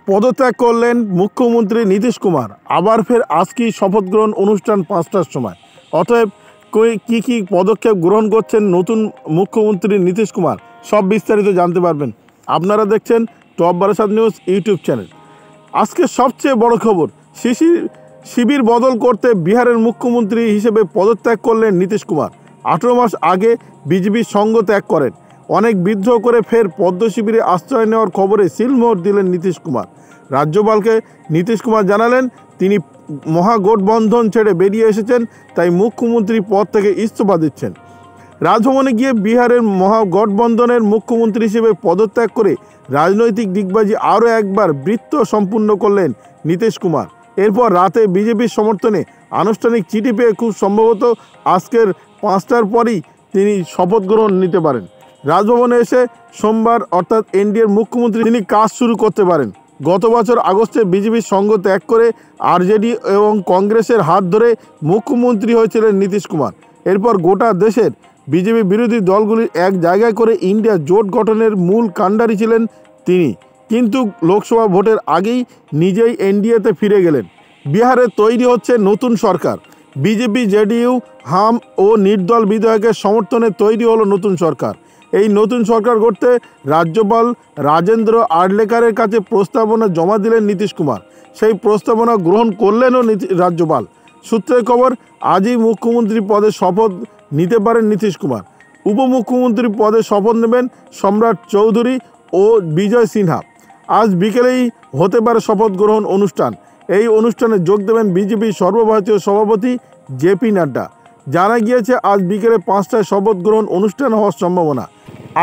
পদত্যাগ করলেন মুখ্যমন্ত্রী নীতিশ কুমার। আবার ফের আজকেই শপথ গ্রহণ অনুষ্ঠান 5টার সময়। অতএব কী কী পদক্ষেপ গ্রহণ করছেন নতুন মুখ্যমন্ত্রী নীতিশ কুমার, সব বিস্তারিত জানতে পারবেন। আপনারা দেখছেন top Barasat news YouTube channel. আজকে সবচেয়ে বড় খবর, শিবির বদল করতে বিহারের মুখ্যমন্ত্রী হিসেবে পদত্যাগ করলেন নীতিশ কুমার। 18 মাস আগে বিজেপির সঙ্গ ত্যাগ করেন। অনেক বিদ্রোহ করে ফের পদ্ম শিবিরে আশ্রয় নেওয়ার খবরে সিলমোহর দিলেন নীতিশ কুমার। রাজ্যপালকে নীতিশ কুমার জানালেন তিনি মহাগঠবন্ধন ছেড়ে বেরিয়ে এসেছেন, তাই মুখ্যমন্ত্রী পদ থেকে ইস্তফা দিচ্ছেন। রাজভবনে গিয়ে বিহারের মহাগঠবন্ধনের মুখ্যমন্ত্রী হিসেবে পদত্যাগ করে রাজনৈতিক দিগ্বাজি আরও একবার বৃত্ত সম্পূর্ণ করলেন নীতিশ কুমার। এরপর রাতে বিজেপির সমর্থনে আনুষ্ঠানিক চিঠি পেয়ে খুব সম্ভবত আজকের 5টার পরই তিনি শপথ গ্রহণ নিতে পারেন। রাজভবনে এসে সোমবার অর্থাৎ এনডিএর মুখ্যমন্ত্রী তিনি কাজ শুরু করতে পারেন। গত বছর আগস্টে বিজেপির সঙ্গ ত্যাগ করে আরজেডি এবং কংগ্রেসের হাত ধরে মুখ্যমন্ত্রী হয়েছিলেন নীতিশ কুমার। এরপর গোটা দেশের বিজেপি বিরোধী দলগুলির এক জায়গায় করে ইন্ডিয়া জোট গঠনের মূল কাণ্ডারি ছিলেন তিনি, কিন্তু লোকসভা ভোটের আগেই নিজেই এনডিএতে ফিরে গেলেন। বিহারে তৈরি হচ্ছে নতুন সরকার। বিজেপি, জেডিইউ, হাম ও নির্দল বিধায়কের সমর্থনে তৈরি হলো নতুন সরকার। এই নতুন সরকার গড়তে রাজ্যপাল রাজেন্দ্র আর্লেকারের কাছে প্রস্তাবনা জমা দিলেন নীতিশ কুমার। সেই প্রস্তাবনা গ্রহণ করলেনও রাজ্যপাল। সূত্রের খবর, আজই মুখ্যমন্ত্রী পদে শপথ নিতে পারেন নীতিশ কুমার। উপমুখ্যমন্ত্রী পদে শপথ নেবেন সম্রাট চৌধুরী ও বিজয় সিনহা। আজ বিকেলেই হতে পারে শপথ গ্রহণ অনুষ্ঠান। এই অনুষ্ঠানে যোগ দেবেন বিজেপির সর্বভারতীয় সভাপতি জেপি নাড্ডা। জানা গিয়েছে আজ বিকেলে 5টায় শপথ গ্রহণ অনুষ্ঠান হওয়ার সম্ভাবনা।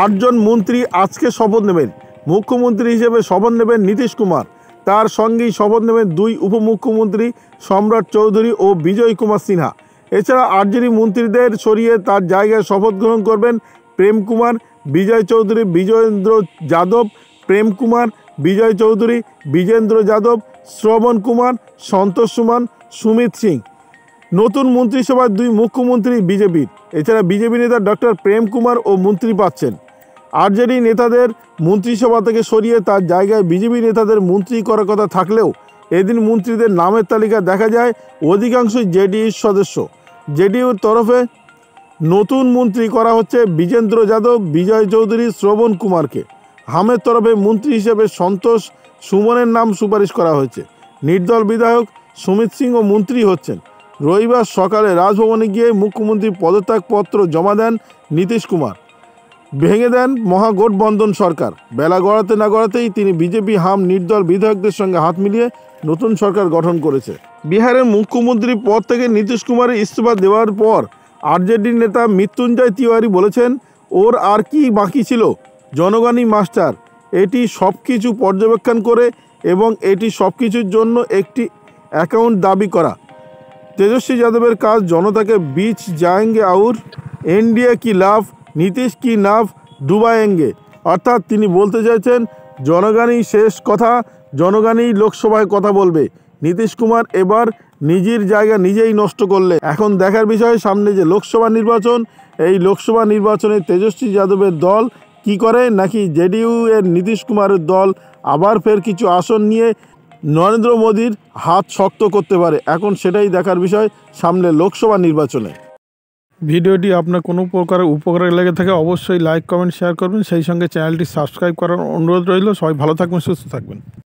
8 জন মন্ত্রী আজকে শপথ নেবেন। মুখ্যমন্ত্রী হিসেবে শপথ নেবেন নীতিশ কুমার। তার সঙ্গেই শপথ নেবেন 2 উপমুখ্যমন্ত্রী সম্রাট চৌধুরী ও বিজয় কুমার সিনহা। এছাড়া আরজেডি মন্ত্রীদের সরিয়ে তার জায়গায় শপথ গ্রহণ করবেন প্রেম কুমার, বিজয় চৌধুরী, বিজয়েন্দ্র যাদব, প্রেম কুমার, বিজয় চৌধুরী, বিজেন্দ্র যাদব, শ্রবণ কুমার, সন্তোষ সুমন, সুমিত সিং। নতুন মন্ত্রিসভায় 2 মুখ্যমন্ত্রী বিজেপির। এছাড়া বিজেপি নেতা ডক্টর প্রেম কুমার ও মন্ত্রী পাচ্ছেন। আরজেডি নেতাদের মন্ত্রিসভা থেকে সরিয়ে তার জায়গায় বিজেপি নেতাদের মন্ত্রী করার কথা থাকলেও এদিন মন্ত্রীদের নামের তালিকা দেখা যায় অধিকাংশই জেডিইউর সদস্য। জেডিইউর তরফে নতুন মন্ত্রী করা হচ্ছে বিজেন্দ্র যাদব, বিজয় চৌধুরী, শ্রবণ কুমারকে। হামের তরফে মন্ত্রী হিসেবে সন্তোষ সুমনের নাম সুপারিশ করা হয়েছে। নির্দল বিধায়ক সুমিত সিংও মন্ত্রী হচ্ছেন। রবিবার সকালে রাজভবনে গিয়ে মুখ্যমন্ত্রী পদত্যাগপত্র জমা দেন নীতিশ কুমার। ভেঙে দেন মহাগঠবন্ধন সরকার। বেলা গড়াতে না গড়াতেই তিনি বিজেপি, হাম, নির্দল বিধায়কদের সঙ্গে হাত মিলিয়ে নতুন সরকার গঠন করেছে। বিহারের মুখ্যমন্ত্রী পদ থেকে নীতিশ কুমারের ইস্তফা দেওয়ার পর আরজেডি নেতা মৃত্যুঞ্জয় তিওয়ারি বলেছেন, ওর আর কি বাকি ছিল, জনগণই মাস্টার। এটি সব কিছু পর্যবেক্ষণ করে এবং এটি সব কিছুর জন্য একটি অ্যাকাউন্ট দাবি করা। তেজস্বী যাদবের কাজ জনতাকে बीच जाएंगे और एनडीए की लाभ, নীতিশ কি নাভ ডুবায়েঙ্গে। অর্থাৎ তিনি বলতে চাইছেন জনগণই শেষ কথা, জনগণই লোকসভায় কথা বলবে। নীতিশ কুমার এবার নিজের জায়গা নিজেই নষ্ট করলে। এখন দেখার বিষয় সামনে যে লোকসভা নির্বাচন, এই লোকসভা নির্বাচনে তেজস্বী যাদবের দল কি করে, নাকি জেডিইউ এর নীতিশ কুমারের দল আবার ফের কিছু আসন নিয়ে নরেন্দ্র মোদীর হাত শক্ত করতে পারে। এখন সেটাই দেখার বিষয় সামনে লোকসভা নির্বাচনে। ভিডিওটি আপনার কোনো প্রকার উপকারে লেগে থাকে অবশ্যই লাইক, কমেন্ট, শেয়ার করবেন। সেই সঙ্গে চ্যানেলটি সাবস্ক্রাইব করার অনুরোধ রইল। সবাই ভালো থাকবেন, সুস্থ থাকবেন।